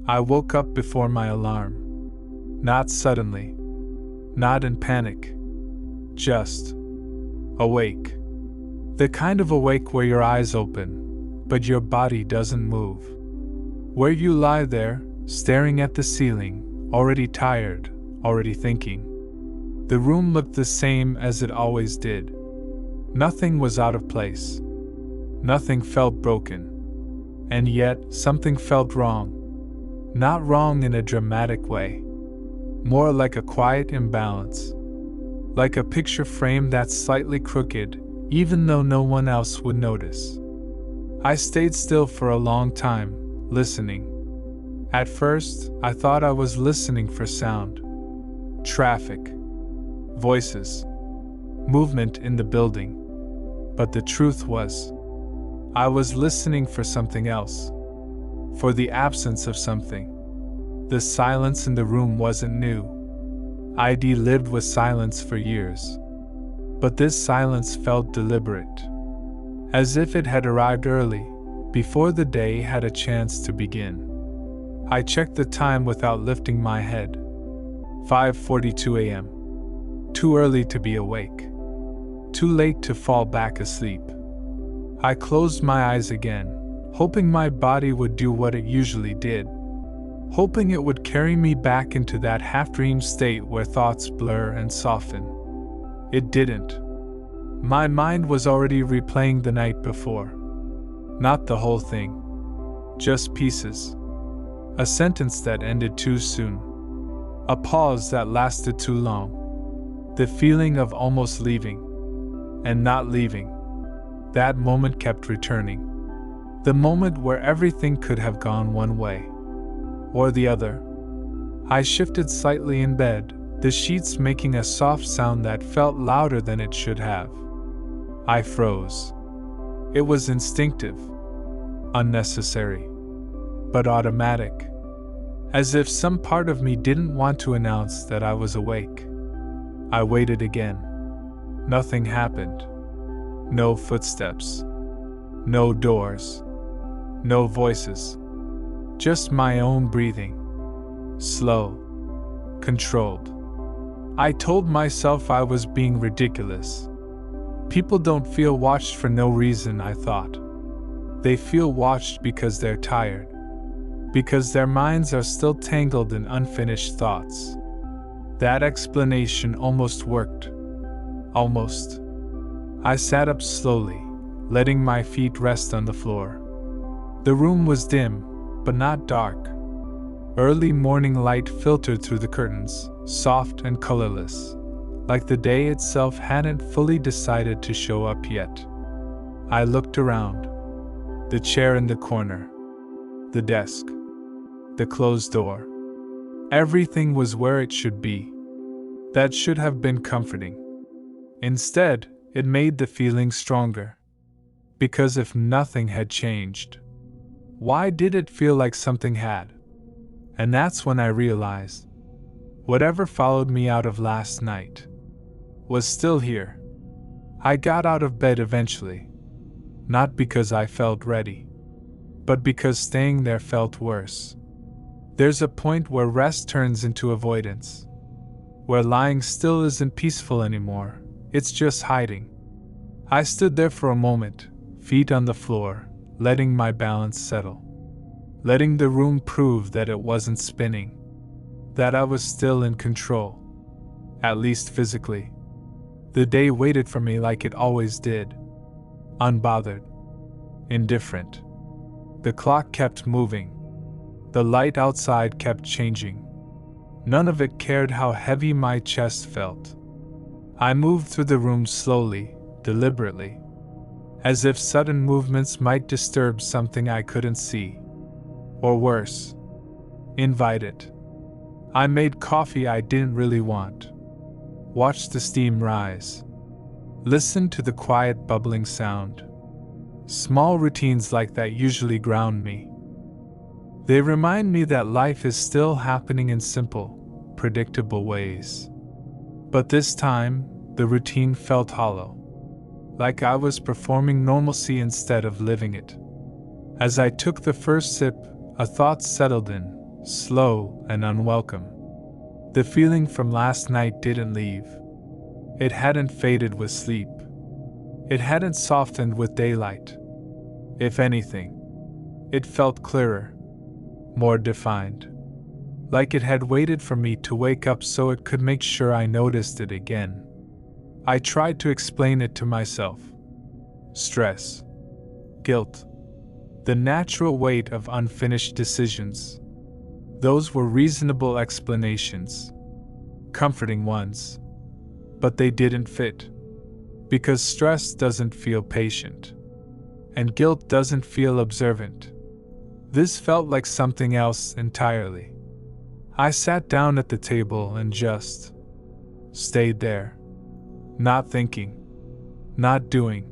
I woke up before my alarm. Not suddenly. Not in panic. Just awake. The kind of awake where your eyes open, but your body doesn't move. Where you lie there, staring at the ceiling, already tired, already thinking. The room looked the same as it always did. Nothing was out of place. Nothing felt broken. And yet, something felt wrong. Not wrong in a dramatic way. More like a quiet imbalance. Like a picture frame that's slightly crooked, even though no one else would notice. I stayed still for a long time, listening. At first, I thought I was listening for sound. Traffic. Voices. Movement in the building. But the truth was, I was listening for something else. For the absence of something. The silence in the room wasn't new. ID lived with silence for years. But this silence felt deliberate. As if it had arrived early, before the day had a chance to begin. I checked the time without lifting my head. 5:42 a.m. Too early to be awake. Too late to fall back asleep. I closed my eyes again, hoping my body would do what it usually did. Hoping it would carry me back into that half-dream state where thoughts blur and soften. It didn't. My mind was already replaying the night before. Not the whole thing. Just pieces. A sentence that ended too soon. A pause that lasted too long. The feeling of almost leaving. And not leaving. That moment kept returning. The moment where everything could have gone one way. Or the other. I shifted slightly in bed, the sheets making a soft sound that felt louder than it should have. I froze. It was instinctive. Unnecessary. But automatic. As if some part of me didn't want to announce that I was awake. I waited again. Nothing happened. No footsteps. No doors. No voices. Just my own breathing. Slow. Controlled. I told myself I was being ridiculous. People don't feel watched for no reason, I thought. They feel watched because they're tired. Because their minds are still tangled in unfinished thoughts. That explanation almost worked. Almost. I sat up slowly, letting my feet rest on the floor. The room was dim, but not dark. Early morning light filtered through the curtains, soft and colorless, like the day itself hadn't fully decided to show up yet. I looked around. The chair in the corner. The desk. The closed door. Everything was where it should be. That should have been comforting. Instead, it made the feeling stronger. Because if nothing had changed, why did it feel like something had? And that's when I realized, whatever followed me out of last night was still here. I got out of bed eventually. Not because I felt ready, but because staying there felt worse. There's a point where rest turns into avoidance. Where lying still isn't peaceful anymore, it's just hiding. I stood there for a moment, feet on the floor, letting my balance settle. Letting the room prove that it wasn't spinning. That I was still in control. At least physically. The day waited for me like it always did. Unbothered. Indifferent. The clock kept moving. The light outside kept changing. None of it cared how heavy my chest felt. I moved through the room slowly, deliberately. As if sudden movements might disturb something I couldn't see. Or worse, invite it. I made coffee I didn't really want. Watched the steam rise. Listened to the quiet bubbling sound. Small routines like that usually ground me. They remind me that life is still happening in simple, predictable ways. But this time, the routine felt hollow. Like I was performing normalcy instead of living it. As I took the first sip, A thought settled in, slow and unwelcome. The feeling from last night didn't leave. It hadn't faded with sleep. It hadn't softened with daylight. If anything, it felt clearer, more defined. Like it had waited for me to wake up so it could make sure I noticed it again. I tried to explain it to myself. Stress, guilt, the natural weight of unfinished decisions. Those were reasonable explanations, comforting ones. But they didn't fit. Because stress doesn't feel patient, and guilt doesn't feel observant. This felt like something else entirely. I sat down at the table and just stayed there. Not thinking, not doing,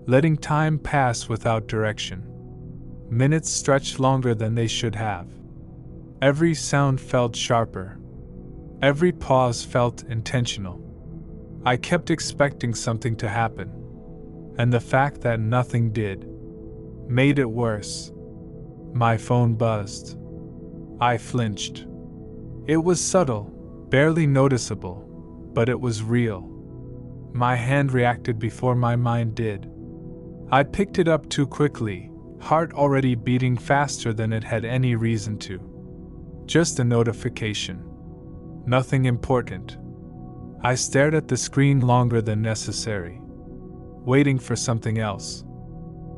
letting time pass without direction. Minutes stretched longer than they should have. Every sound felt sharper. Every pause felt intentional. I kept expecting something to happen, and the fact that nothing did made it worse. My phone buzzed. I flinched. It was subtle, barely noticeable, but it was real. My hand reacted before my mind did. I picked it up too quickly, heart already beating faster than it had any reason to. Just a notification. Nothing important. I stared at the screen longer than necessary, waiting for something else.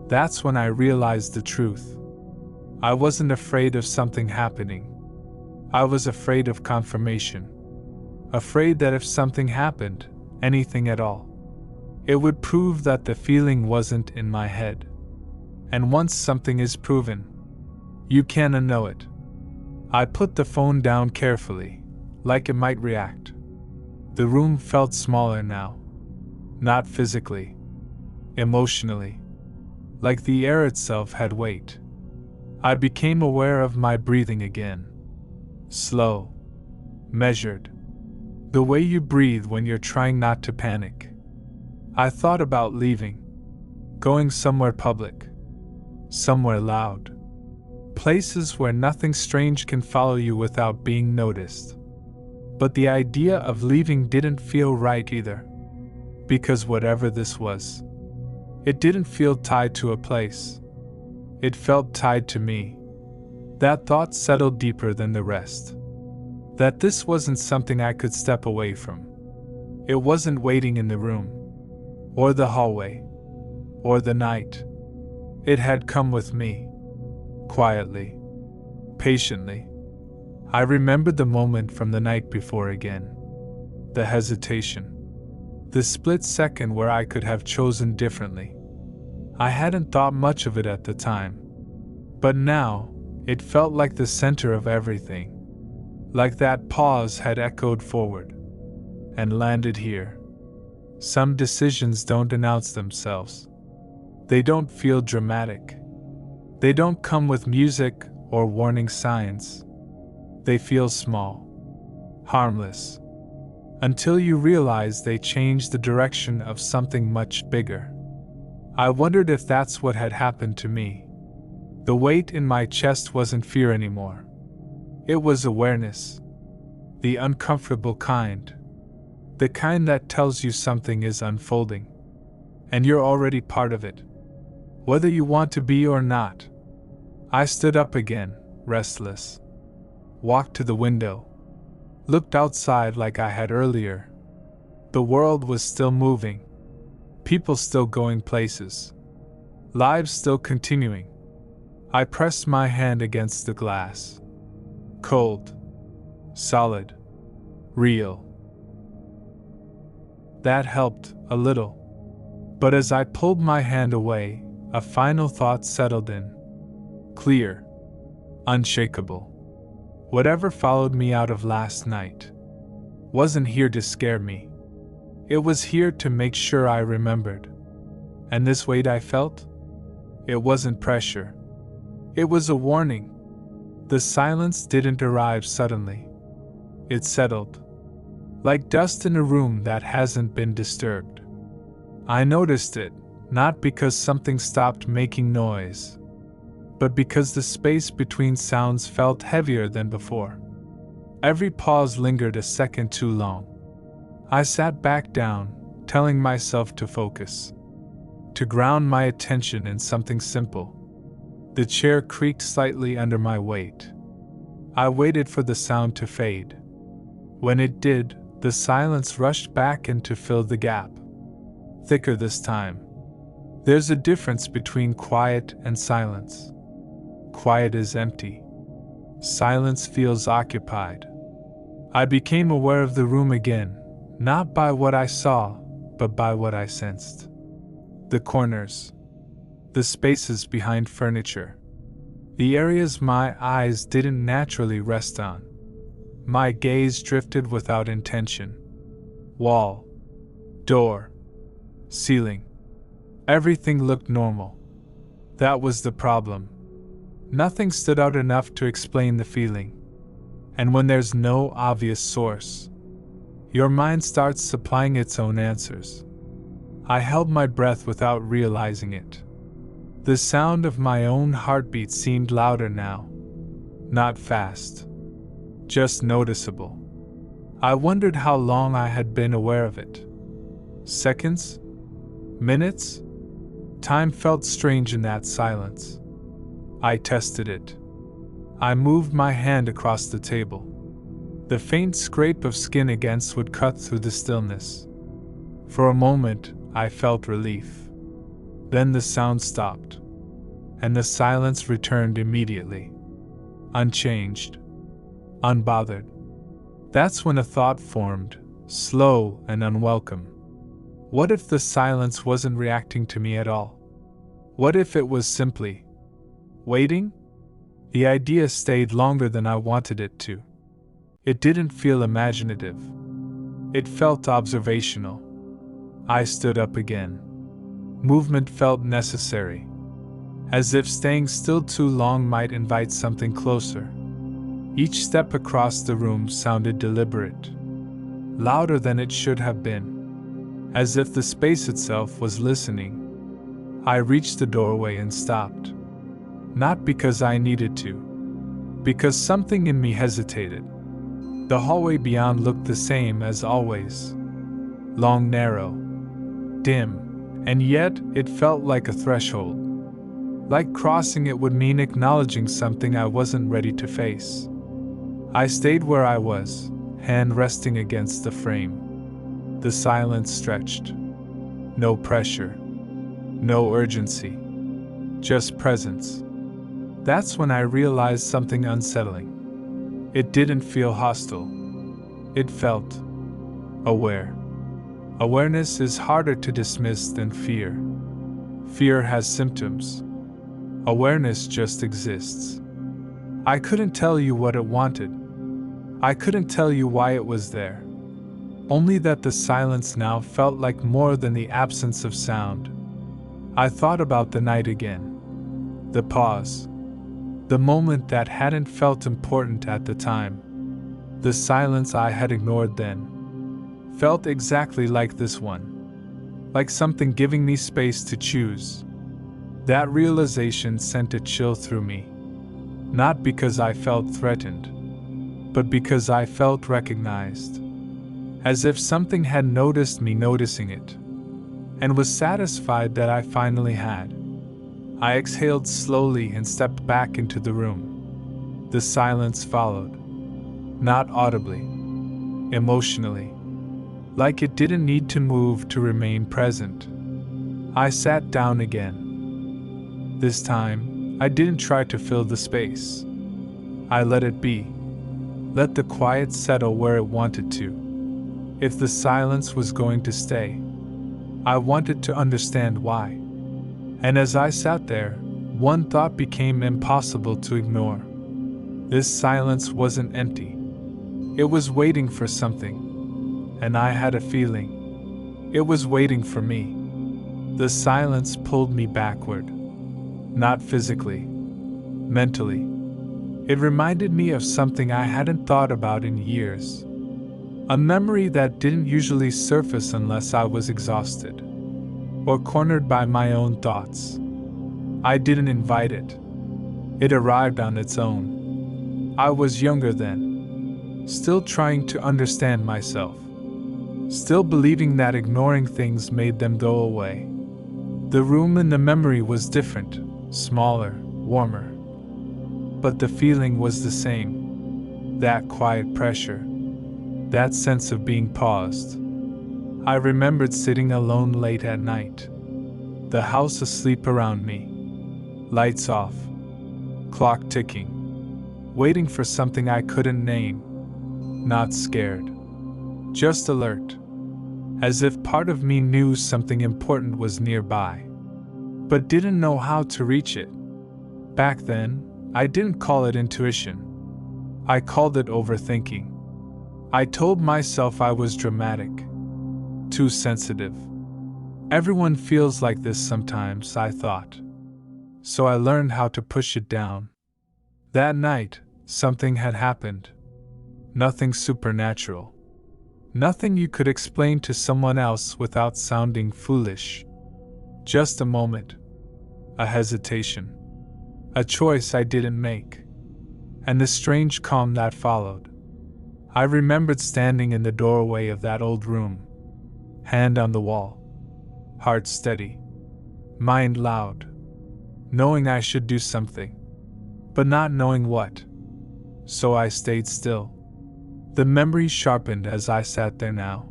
That's when I realized the truth. I wasn't afraid of something happening. I was afraid of confirmation. Afraid that if something happened, anything at all, it would prove that the feeling wasn't in my head. And once something is proven, you can't unknow it. I put the phone down carefully, like it might react. The room felt smaller now. Not physically, emotionally. Like the air itself had weight. I became aware of my breathing again. Slow. Measured. The way you breathe when you're trying not to panic. I thought about leaving. Going somewhere public. Somewhere loud. Places where nothing strange can follow you without being noticed. But the idea of leaving didn't feel right either. Because whatever this was, it didn't feel tied to a place. It felt tied to me. That thought settled deeper than the rest. That this wasn't something I could step away from. It wasn't waiting in the room, or the hallway, or the night. It had come with me. Quietly. Patiently. I remembered the moment from the night before again. The hesitation. The split second where I could have chosen differently. I hadn't thought much of it at the time. But now, it felt like the center of everything. Like that pause had echoed forward. And landed here. Some decisions don't announce themselves. They don't feel dramatic. They don't come with music or warning signs. They feel small, harmless, until you realize they change the direction of something much bigger. I wondered if that's what had happened to me. The weight in my chest wasn't fear anymore. It was awareness. The uncomfortable kind. The kind that tells you something is unfolding. And you're already part of it. Whether you want to be or not. I stood up again, restless. Walked to the window. Looked outside like I had earlier. The world was still moving. People still going places. Lives still continuing. I pressed my hand against the glass. Cold. Solid. Real. That helped, a little. But as I pulled my hand away, a final thought settled in. Clear. Unshakable. Whatever followed me out of last night wasn't here to scare me. It was here to make sure I remembered. And this weight I felt? It wasn't pressure. It was a warning. The silence didn't arrive suddenly. It settled. Like dust in a room that hasn't been disturbed. I noticed it, not because something stopped making noise, but because the space between sounds felt heavier than before. Every pause lingered a second too long. I sat back down, telling myself to focus, to ground my attention in something simple. The chair creaked slightly under my weight. I waited for the sound to fade. When it did, the silence rushed back in to fill the gap. Thicker this time. There's a difference between quiet and silence. Quiet is empty. Silence feels occupied. I became aware of the room again, not by what I saw, but by what I sensed. The corners. The spaces behind furniture. The areas my eyes didn't naturally rest on. My gaze drifted without intention. Wall. Door. Ceiling. Everything looked normal. That was the problem. Nothing stood out enough to explain the feeling. And when there's no obvious source, your mind starts supplying its own answers. I held my breath without realizing it. The sound of my own heartbeat seemed louder now. Not fast. Just noticeable. I wondered how long I had been aware of it. Seconds? Minutes? Time felt strange in that silence. I tested it. I moved my hand across the table. The faint scrape of skin against would cut through the stillness. For a moment, I felt relief. Then the sound stopped, and the silence returned immediately. Unchanged. Unbothered. That's when a thought formed, slow and unwelcome. What if the silence wasn't reacting to me at all? What if it was simply waiting? The idea stayed longer than I wanted it to. It didn't feel imaginative. It felt observational. I stood up again. Movement felt necessary, as if staying still too long might invite something closer. Each step across the room sounded deliberate, louder than it should have been, as if the space itself was listening. I reached the doorway and stopped. Not because I needed to, because something in me hesitated. The hallway beyond looked the same as always. Long, narrow, dim, and yet it felt like a threshold. Like crossing it would mean acknowledging something I wasn't ready to face. I stayed where I was, hand resting against the frame. The silence stretched. No pressure. No urgency. Just presence. That's when I realized something unsettling. It didn't feel hostile. It felt aware. Awareness is harder to dismiss than fear. Fear has symptoms. Awareness just exists. I couldn't tell you what it wanted. I couldn't tell you why it was there. Only that the silence now felt like more than the absence of sound. I thought about the night again. The pause. The moment that hadn't felt important at the time. The silence I had ignored then. Felt exactly like this one. Like something giving me space to choose. That realization sent a chill through me. Not because I felt threatened, but because I felt recognized. As if something had noticed me noticing it, and was satisfied that I finally had. I exhaled slowly and stepped back into the room. The silence followed. Not audibly. Emotionally. Like it didn't need to move to remain present. I sat down again. This time, I didn't try to fill the space. I let it be. Let the quiet settle where it wanted to. If the silence was going to stay, I wanted to understand why. And as I sat there, one thought became impossible to ignore. This silence wasn't empty. It was waiting for something. And I had a feeling. It was waiting for me. The silence pulled me backward. Not physically. Mentally. It reminded me of something I hadn't thought about in years. A memory that didn't usually surface unless I was exhausted. Or cornered by my own thoughts. I didn't invite it. It arrived on its own. I was younger then, still trying to understand myself, still believing that ignoring things made them go away. The room in the memory was different, smaller, warmer. But the feeling was the same. That quiet pressure, that sense of being paused. I remembered sitting alone late at night, the house asleep around me, lights off, clock ticking, waiting for something I couldn't name. Not scared, just alert, as if part of me knew something important was nearby, but didn't know how to reach it. Back then, I didn't call it intuition. I called it overthinking. I told myself I was dramatic, too sensitive. Everyone feels like this sometimes, I thought. So I learned how to push it down. That night, something had happened. Nothing supernatural. Nothing you could explain to someone else without sounding foolish. Just a moment. A hesitation. A choice I didn't make. And the strange calm that followed. I remembered standing in the doorway of that old room. Hand on the wall. Heart steady. Mind loud. Knowing I should do something. But not knowing what. So I stayed still. The memory sharpened as I sat there now.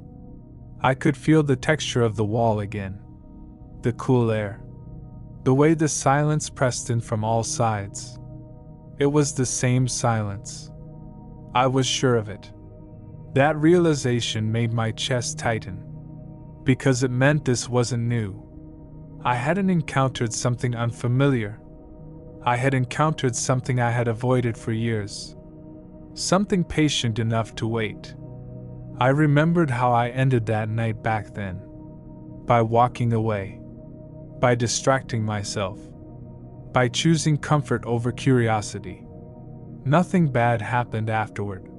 I could feel the texture of the wall again. The cool air. The way the silence pressed in from all sides. It was the same silence. I was sure of it. That realization made my chest tighten. Because it meant this wasn't new. I hadn't encountered something unfamiliar. I had encountered something I had avoided for years. Something patient enough to wait. I remembered how I ended that night back then. By walking away. By distracting myself. By choosing comfort over curiosity. Nothing bad happened afterward.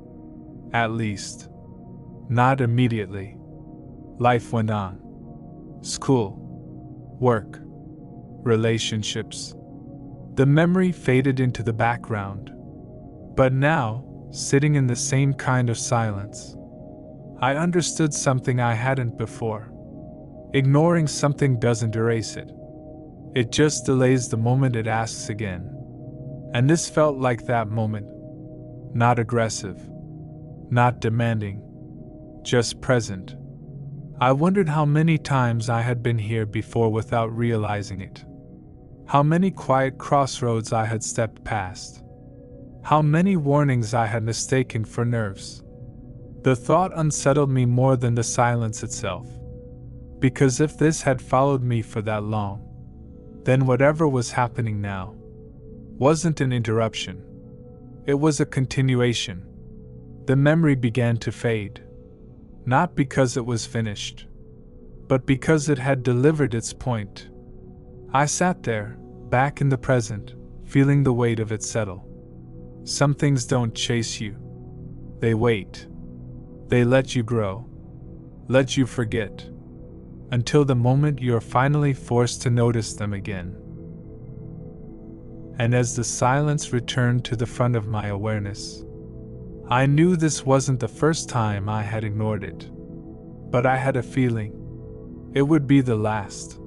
At least. Not immediately. Life went on. School. Work. Relationships. The memory faded into the background. But now, sitting in the same kind of silence, I understood something I hadn't before. Ignoring something doesn't erase it. It just delays the moment it asks again. And this felt like that moment. Not aggressive. Not demanding. Just present. I wondered how many times I had been here before without realizing it. How many quiet crossroads I had stepped past. How many warnings I had mistaken for nerves. The thought unsettled me more than the silence itself. Because if this had followed me for that long, then whatever was happening now wasn't an interruption. It was a continuation. The memory began to fade. Not because it was finished, but because it had delivered its point. I sat there, back in the present, feeling the weight of it settle. Some things don't chase you. They wait. They let you grow. Let you forget. Until the moment you're finally forced to notice them again. And as the silence returned to the front of my awareness, I knew this wasn't the first time I had ignored it. But I had a feeling it would be the last.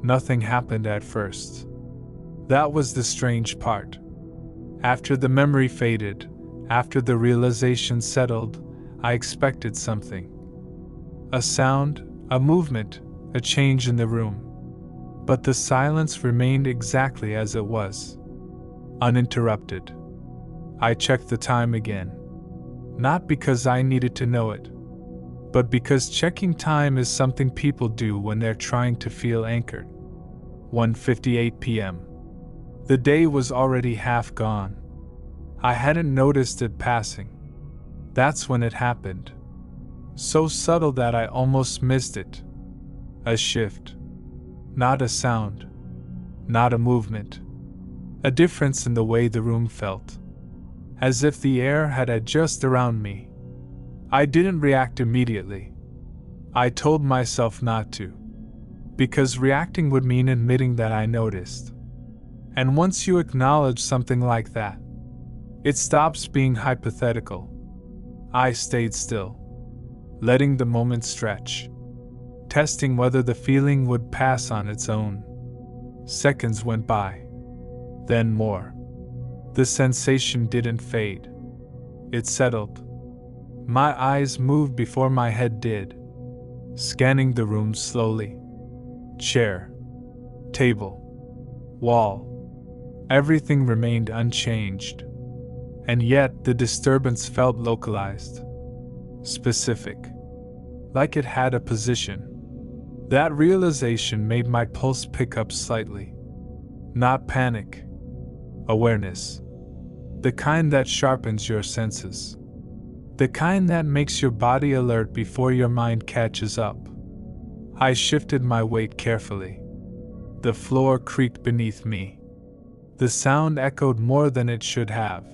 Nothing happened at first. That was the strange part. After the memory faded, after the realization settled, I expected something. A sound, a movement, a change in the room. But the silence remained exactly as it was. Uninterrupted. I checked the time again. Not because I needed to know it, but because checking time is something people do when they're trying to feel anchored. 1:58 p.m. The day was already half gone. I hadn't noticed it passing. That's when it happened. So subtle that I almost missed it. A shift. Not a sound. Not a movement. A difference in the way the room felt. As if the air had adjusted around me. I didn't react immediately. I told myself not to. Because reacting would mean admitting that I noticed. And once you acknowledge something like that, it stops being hypothetical. I stayed still, letting the moment stretch, testing whether the feeling would pass on its own. Seconds went by, then more. The sensation didn't fade. It settled. My eyes moved before my head did, scanning the room slowly. Chair, table, wall. Everything remained unchanged. And yet the disturbance felt localized, specific, like it had a position. That realization made my pulse pick up slightly. Not panic, awareness. The kind that sharpens your senses. The kind that makes your body alert before your mind catches up. I shifted my weight carefully. The floor creaked beneath me. The sound echoed more than it should have.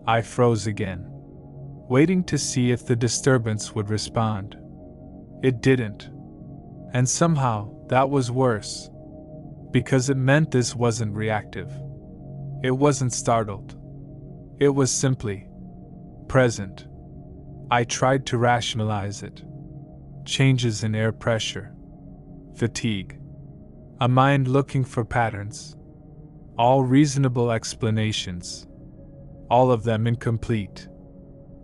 I froze again, waiting to see if the disturbance would respond. It didn't. And somehow, that was worse. Because it meant this wasn't reactive. It wasn't startled. It was simply present. I tried to rationalize it. Changes in air pressure. Fatigue. A mind looking for patterns. All reasonable explanations. All of them incomplete.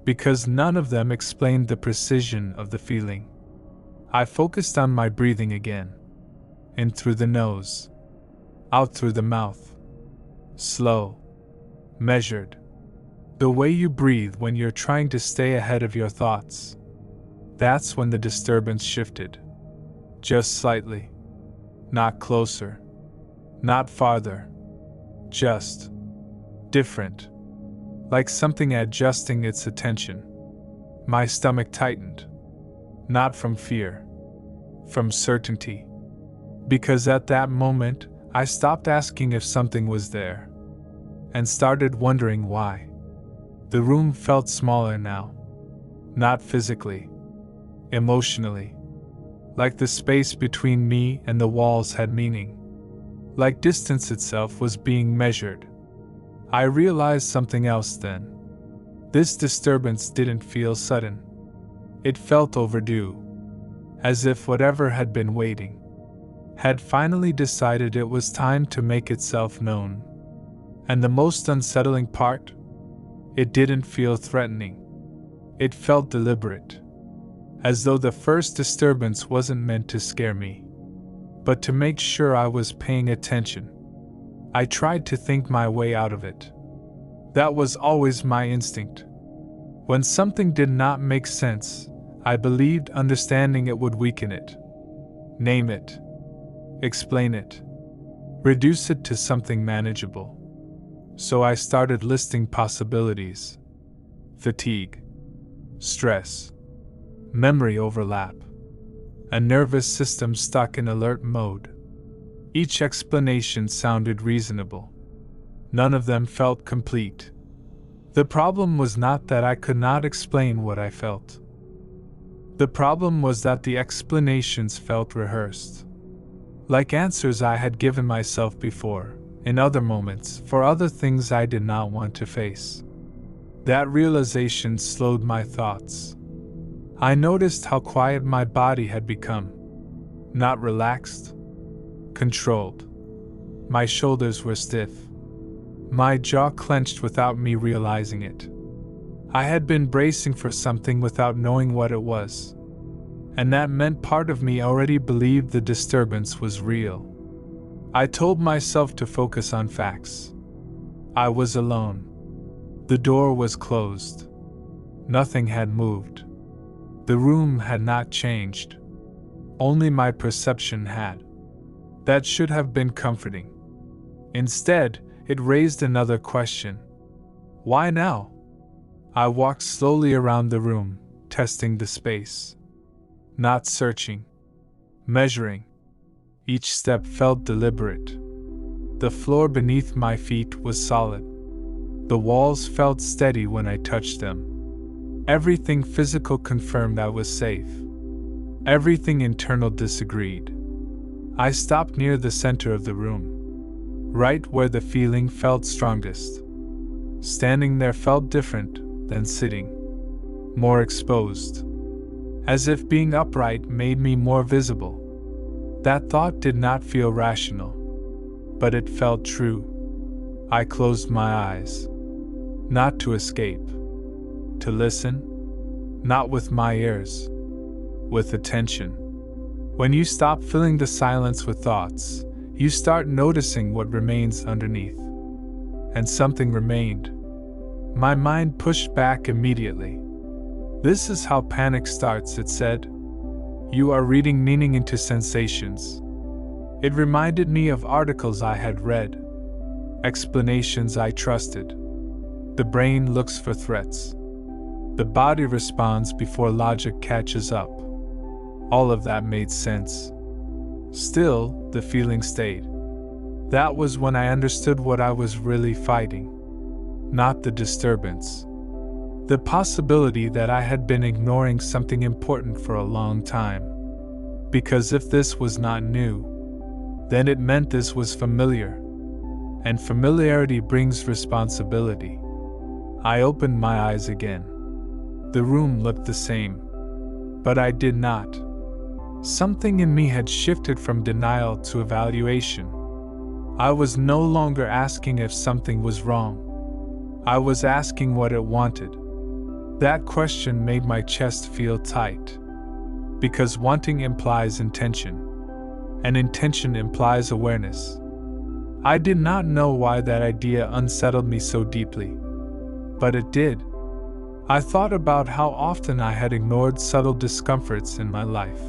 Because none of them explained the precision of the feeling. I focused on my breathing again. In through the nose. Out through the mouth. Slow. Measured. The way you breathe when you're trying to stay ahead of your thoughts. That's when the disturbance shifted. Just slightly. Not closer. Not farther. Just different. Like something adjusting its attention. My stomach tightened. Not from fear. From certainty. Because at that moment, I stopped asking if something was there. And started wondering why. The room felt smaller now. Not physically. Emotionally. Like the space between me and the walls had meaning. Like distance itself was being measured. I realized something else then. This disturbance didn't feel sudden. It felt overdue. As if whatever had been waiting had finally decided it was time to make itself known. And the most unsettling part? It didn't feel threatening. It felt deliberate. As though the first disturbance wasn't meant to scare me, but to make sure I was paying attention. I tried to think my way out of it. That was always my instinct. When something did not make sense, I believed understanding it would weaken it. Name it. Explain it. Reduce it to something manageable. So I started listing possibilities. Fatigue. Stress. Memory overlap. A nervous system stuck in alert mode. Each explanation sounded reasonable. None of them felt complete. The problem was not that I could not explain what I felt. The problem was that the explanations felt rehearsed. Like answers I had given myself before, in other moments, for other things I did not want to face. That realization slowed my thoughts. I noticed how quiet my body had become. Not relaxed. Controlled. My shoulders were stiff. My jaw clenched without me realizing it. I had been bracing for something without knowing what it was. And that meant part of me already believed the disturbance was real. I told myself to focus on facts. I was alone. The door was closed. Nothing had moved. The room had not changed. Only my perception had. That should have been comforting. Instead, it raised another question. Why now? I walked slowly around the room, testing the space. Not searching. Measuring. Each step felt deliberate. The floor beneath my feet was solid. The walls felt steady when I touched them. Everything physical confirmed I was safe. Everything internal disagreed. I stopped near the center of the room. right where the feeling felt strongest. Standing there felt different than sitting, more exposed, as if being upright made me more visible. That thought did not feel rational, but it felt true. I closed my eyes, not to escape, to listen, not with my ears, with attention. When you stop filling the silence with thoughts, you start noticing what remains underneath. And something remained. My mind pushed back immediately. "This is how panic starts," it said. "You are reading meaning into sensations." It reminded me of articles I had read, explanations I trusted. The brain looks for threats. The body responds before logic catches up. All of that made sense. Still, the feeling stayed. That was when I understood what I was really fighting. Not the disturbance. The possibility that I had been ignoring something important for a long time. Because if this was not new, then it meant this was familiar. And familiarity brings responsibility. I opened my eyes again. The room looked the same. But I did not. Something in me had shifted from denial to evaluation. I was no longer asking if something was wrong. I was asking what it wanted. That question made my chest feel tight. Because wanting implies intention, and intention implies awareness. I did not know why that idea unsettled me so deeply, but it did. I thought about how often I had ignored subtle discomforts in my life.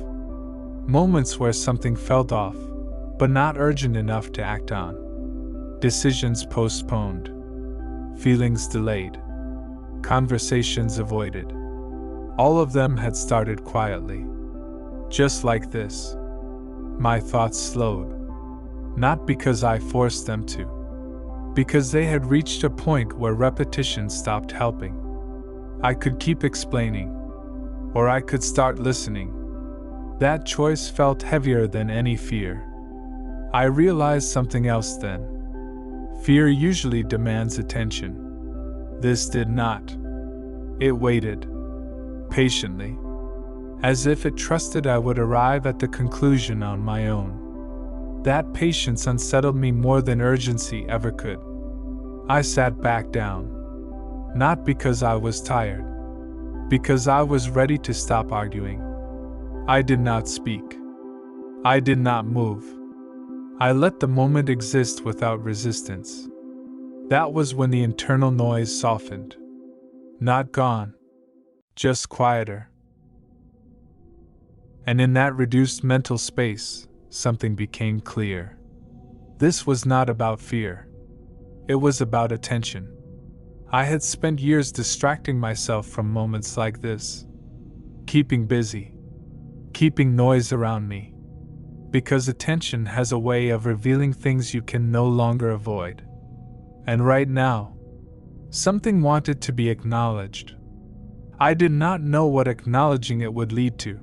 Moments where something felt off, but not urgent enough to act on. Decisions postponed. Feelings delayed. Conversations avoided. All of them had started quietly. Just like this. My thoughts slowed. Not because I forced them to. Because they had reached a point where repetition stopped helping. I could keep explaining. Or I could start listening. That choice felt heavier than any fear. I realized something else then. Fear usually demands attention. This did not. It waited. Patiently. As if it trusted I would arrive at the conclusion on my own. That patience unsettled me more than urgency ever could. I sat back down. Not because I was tired. Because I was ready to stop arguing. I did not speak. I did not move. I let the moment exist without resistance. That was when the internal noise softened. Not gone. Just quieter. And in that reduced mental space, something became clear. This was not about fear. It was about attention. I had spent years distracting myself from moments like this. Keeping busy. Keeping noise around me. Because attention has a way of revealing things you can no longer avoid. And right now, something wanted to be acknowledged. I did not know what acknowledging it would lead to.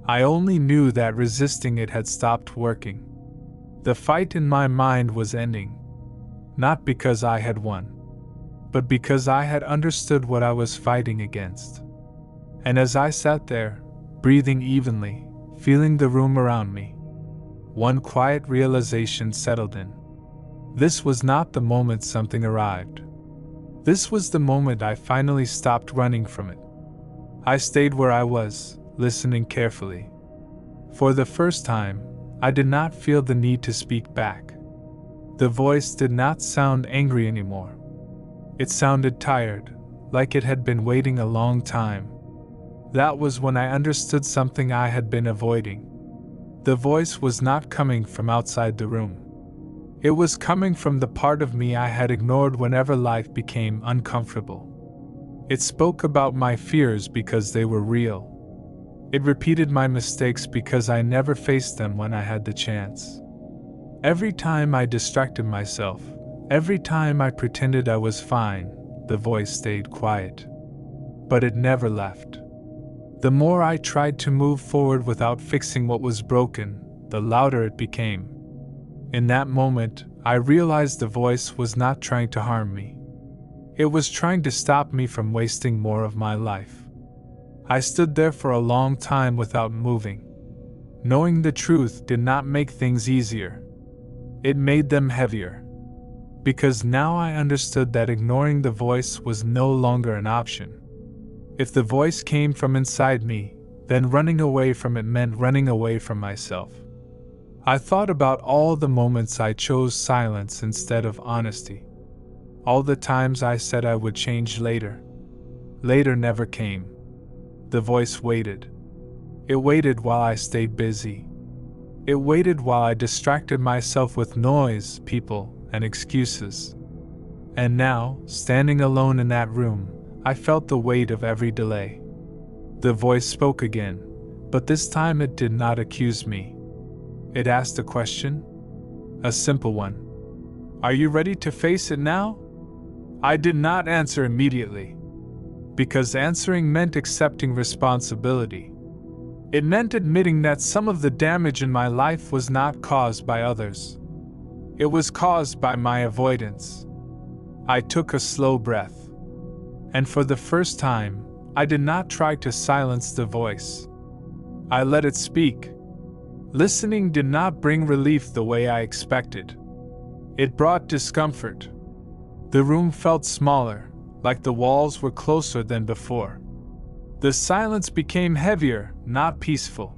I only knew that resisting it had stopped working. The fight in my mind was ending. Not because I had won, but because I had understood what I was fighting against. And as I sat there, breathing evenly, feeling the room around me, one quiet realization settled in. This was not the moment something arrived. This was the moment I finally stopped running from it. I stayed where I was, listening carefully. For the first time, I did not feel the need to speak back. The voice did not sound angry anymore. It sounded tired, like it had been waiting a long time. That was when I understood something I had been avoiding. The voice was not coming from outside the room. It was coming from the part of me I had ignored whenever life became uncomfortable. It spoke about my fears because they were real. It repeated my mistakes because I never faced them when I had the chance. Every time I distracted myself, every time I pretended I was fine, the voice stayed quiet. But it never left. The more I tried to move forward without fixing what was broken, the louder it became. In that moment, I realized the voice was not trying to harm me. It was trying to stop me from wasting more of my life. I stood there for a long time without moving. Knowing the truth did not make things easier. It made them heavier. Because now I understood that ignoring the voice was no longer an option. If the voice came from inside me, then running away from it meant running away from myself. I thought about all the moments I chose silence instead of honesty. All the times I said I would change later. Later never came. The voice waited. It waited while I stayed busy. It waited while I distracted myself with noise, people, and excuses. And now, standing alone in that room, I felt the weight of every delay. The voice spoke again, but this time it did not accuse me. It asked a question. A simple one. Are you ready to face it now? I did not answer immediately. Because answering meant accepting responsibility. It meant admitting that some of the damage in my life was not caused by others. It was caused by my avoidance. I took a slow breath. And for the first time, I did not try to silence the voice. I let it speak. Listening did not bring relief the way I expected. It brought discomfort. The room felt smaller, like the walls were closer than before. The silence became heavier, not peaceful.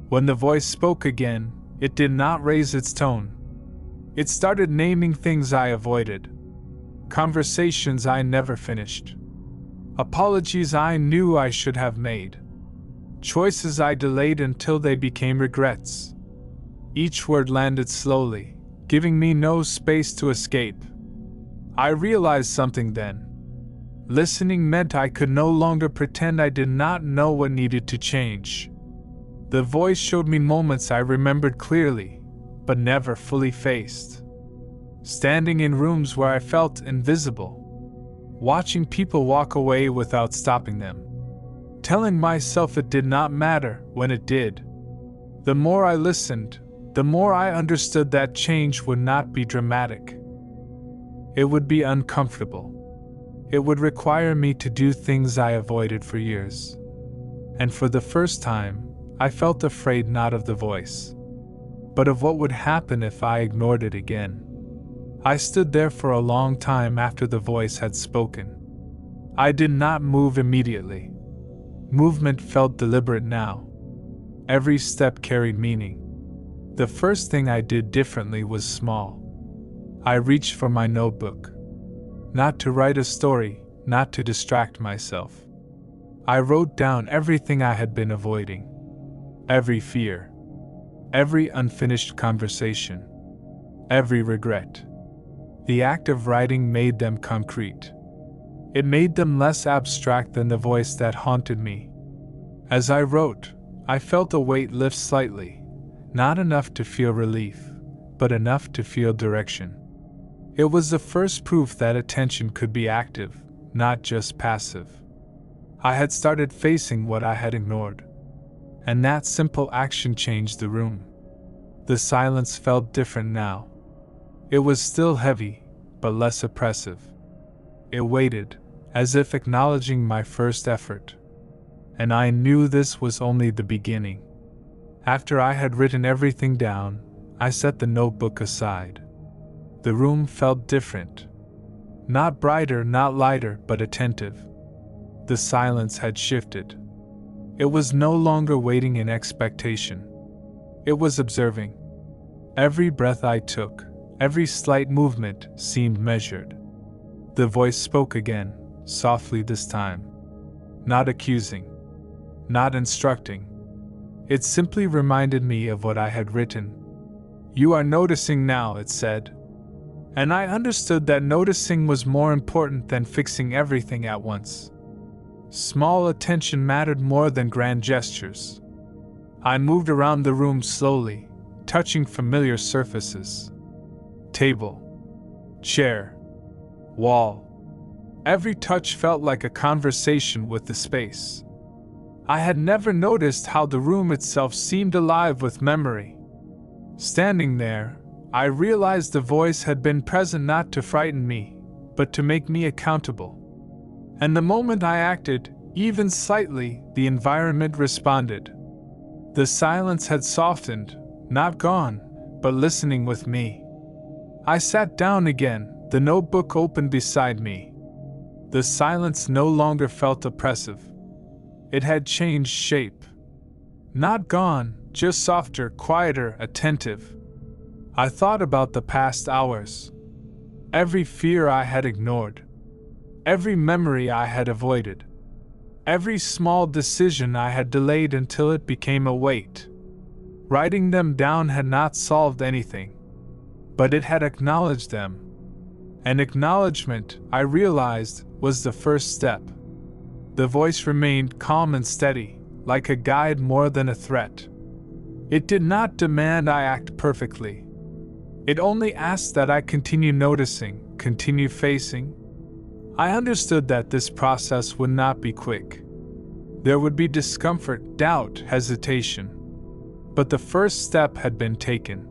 When the voice spoke again, it did not raise its tone. It started naming things I avoided. Conversations I never finished. Apologies I knew I should have made. Choices I delayed until they became regrets. Each word landed slowly, giving me no space to escape. I realized something then. Listening meant I could no longer pretend I did not know what needed to change. The voice showed me moments I remembered clearly, but never fully faced. Standing in rooms where I felt invisible. Watching people walk away without stopping them. Telling myself it did not matter when it did. The more I listened, the more I understood that change would not be dramatic. It would be uncomfortable. It would require me to do things I avoided for years. And for the first time, I felt afraid not of the voice, but of what would happen if I ignored it again. I stood there for a long time after the voice had spoken. I did not move immediately. Movement felt deliberate now. Every step carried meaning. The first thing I did differently was small. I reached for my notebook. Not to write a story, not to distract myself. I wrote down everything I had been avoiding. Every fear. Every unfinished conversation. Every regret. The act of writing made them concrete. It made them less abstract than the voice that haunted me. As I wrote, I felt a weight lift slightly, not enough to feel relief, but enough to feel direction. It was the first proof that attention could be active, not just passive. I had started facing what I had ignored. And that simple action changed the room. The silence felt different now. It was still heavy, but less oppressive. It waited, as if acknowledging my first effort. And I knew this was only the beginning. After I had written everything down, I set the notebook aside. The room felt different. Not brighter, not lighter, but attentive. The silence had shifted. It was no longer waiting in expectation. It was observing. Every breath I took, every slight movement seemed measured. The voice spoke again, softly this time. Not accusing. Not instructing. It simply reminded me of what I had written. You are noticing now, it said. And I understood that noticing was more important than fixing everything at once. Small attention mattered more than grand gestures. I moved around the room slowly, touching familiar surfaces. Table. Chair. Wall. Every touch felt like a conversation with the space. I had never noticed how the room itself seemed alive with memory. Standing there, I realized the voice had been present not to frighten me, but to make me accountable. And the moment I acted, even slightly, the environment responded. The silence had softened, not gone, but listening with me. I sat down again, the notebook open beside me. The silence no longer felt oppressive. It had changed shape. Not gone, just softer, quieter, attentive. I thought about the past hours. Every fear I had ignored. Every memory I had avoided. Every small decision I had delayed until it became a weight. Writing them down had not solved anything, but it had acknowledged them. And acknowledgement, I realized, was the first step. The voice remained calm and steady, like a guide more than a threat. It did not demand I act perfectly. It only asked that I continue noticing, continue facing. I understood that this process would not be quick. There would be discomfort, doubt, hesitation. But the first step had been taken.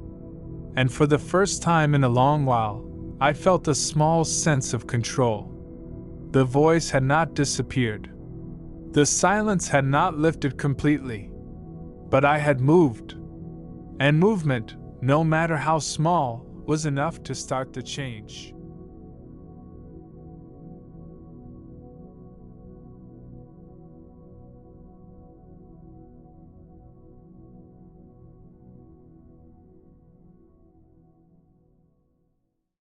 And for the first time in a long while, I felt a small sense of control. The voice had not disappeared. The silence had not lifted completely. But I had moved. And movement, no matter how small, was enough to start the change.